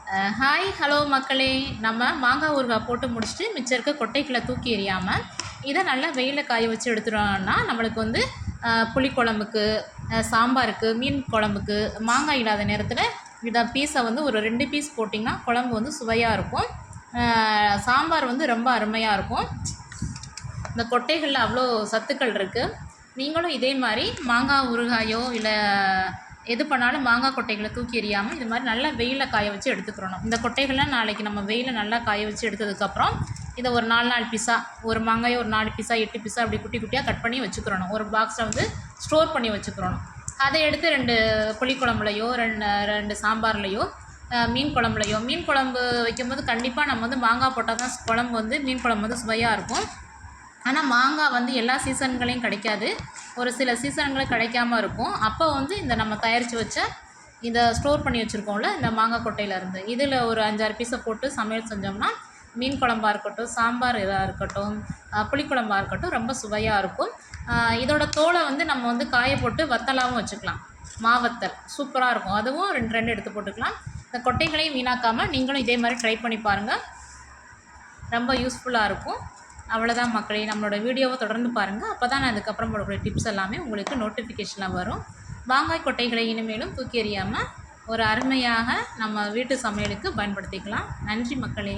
Hi hello மக்களே. நம்ம மாங்காய் ஊறுகாய் போட்டு முடிச்சுட்டு மிச்சம் இருக்க கொட்டைகளை தூக்கி எறியாமல் இதை நல்லா வெயிலில் காய வச்சு எடுத்துட்டோம்னா நம்மளுக்கு வந்து புளிக்குழம்புக்கு, சாம்பாருக்கு, மீன் குழம்புக்கு மாங்காய் இல்லாத நேரத்தில் இதை பீஸை வந்து ஒரு 2 பீஸ் போட்டிங்கன்னா குழம்பு வந்து சுவையாக இருக்கும். சாம்பார் வந்து ரொம்ப அருமையாக இருக்கும். இந்த கொட்டைகளில் அவ்வளோ சத்துக்கள் இருக்குது. நீங்களும் இதே மாதிரி மாங்காய் ஊறுகாயோ இல்லை எது பண்ணாலும் மாங்காய் கொட்டைகளை தூக்கி எறியாமல் இது மாதிரி நல்லா வெயிலில் காய வச்சு எடுத்துக்கிறணும். இந்த கொட்டைகள்லாம் நாளைக்கு நம்ம வெயிலில் நல்லா காய வச்சு எடுத்ததுக்கப்புறம் இதை ஒரு 4 பீஸாக, ஒரு மாங்காயை ஒரு 4 பீஸாக 8 பீஸாக அப்படி குட்டி குட்டியாக கட் பண்ணி வச்சுக்கிறணும். ஒரு பாக்ஸில் வந்து ஸ்டோர் பண்ணி வச்சுக்கிறணும். அதை எடுத்து 2 புளிக்குழம்புலையோ 2 சாம்பார்லையோ மீன் குழம்புலையோ, மீன் குழம்பு வைக்கும்போது கண்டிப்பாக நம்ம வந்து மாங்காய் போட்டால் தான் குழம்பு வந்து மீன் குழம்பு வந்து சுவையாக இருக்கும். ஆனால் மாங்காய் வந்து எல்லா சீசன்களையும் கிடைக்காது, ஒரு சில சீசன்களும் கிடைக்காம இருக்கும். அப்போ வந்து இந்த நம்ம தயாரித்து வச்ச இதை ஸ்டோர் பண்ணி வச்சுருக்கோம்ல இந்த மாங்காய் கொட்டையிலேருந்து இதில் ஒரு 5-6 பீஸை போட்டு சமையல் செஞ்சோம்னா மீன் குழம்பாக இருக்கட்டும், சாம்பார் இதாக இருக்கட்டும், புளிக்குழம்பாக இருக்கட்டும் ரொம்ப சுவையாக இருக்கும். இதோட தோலை வந்து நம்ம வந்து காய போட்டு வத்தலாகவும் வச்சுக்கலாம். மாவத்தல் சூப்பராக இருக்கும். அதுவும் 2 எடுத்து போட்டுக்கலாம். இந்த கொட்டைகளையும் வீணாக்காமல் நீங்களும் இதே மாதிரி ட்ரை பண்ணி பாருங்கள், ரொம்ப யூஸ்ஃபுல்லாக இருக்கும். அவ்வளோதான் மக்களே. நம்மளோட வீடியோவை தொடர்ந்து பாருங்கள். அப்போ தான் நான் அதுக்கப்புறம் போடக்கூடிய டிப்ஸ் எல்லாமே உங்களுக்கு நோட்டிஃபிகேஷனில் வரும். மாங்காய் கொட்டைகளை இனிமேலும் தூக்கி எறியாமல் ஒரு அருமையாக நம்ம வீட்டு சமையலுக்கு பயன்படுத்திக்கலாம். நன்றி மக்களே.